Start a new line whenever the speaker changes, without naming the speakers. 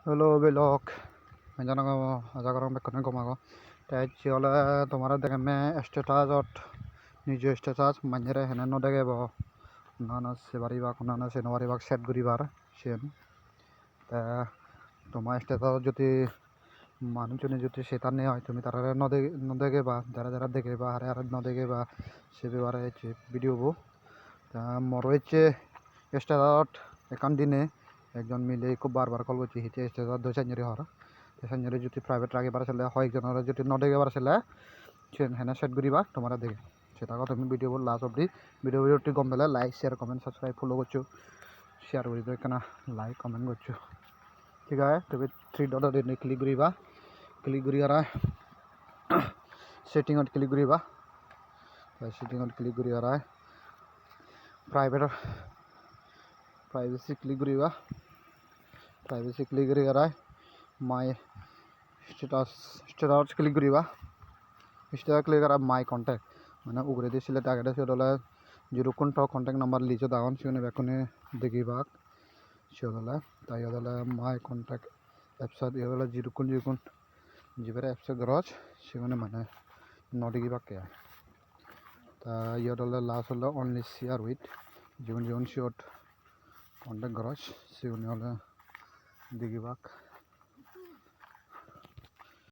Halo belok menjana ko ajagarang bekkone gomago tay chole tomara dekame status nijo status manjere hene no degebo nana sebari ba nana senwari ba set guribar sen ta তোমার status যদি মানুষজনে যদি সেটা নেই হয় তুমি তারা ন দেখে বা যারা যারা দেখে বা হারে হারে ন দেখে বা সে ব্যাপারে ভিডিও বো তা মর হচ্ছে স্টার্ট এখান দিনে একজন মিলে খুব বারবার কল করছি হিচে স্টার্ট দো সাইঞ্জরি হর সাইঞ্জরি যদি প্রাইভেট রাগে বার চলে হয় একজনের যদি ন দেখে বার চলে সে হেনা সেট করিবা তোমরা দেখে সেটা তুমি ভিডিও বল লাস্ট অব্দি ভিডিওটি গম পেলে like share comment subscribe follow করছো শেয়ার করে দিও কেনা লাইক কমেন্ট করছো ठीक है तो थ्री डॉट क्लिक करा सेटिंग क्लिक करा सेटिंग क्लिक करा प्राइवेसी क्लिक करा प्राइवेसी क्लिक करा माय स्टेटस क्लिक करा स्टेटस क्लिक करा माय कॉन्टैक्ट मैंने उगरे दी सिले टागे से डले जीरो कॉन्टैक्ट नंबर लीचो दागन से बेखने देखिबा সেগুলো তাই হলে মাই কন্ট্যাক্ট অ্যাপসত এগুলো যেরকম যেবার অ্যাপসে গরজ সেখানে মানে নডিগি বাক্যে তা ইয়ত হলে লাস্ট হলে অনলি শেয়ার উইথ যেমন শিওর কন্ট্যাক্ট গরজ সেগুলো হলে দিগিবাক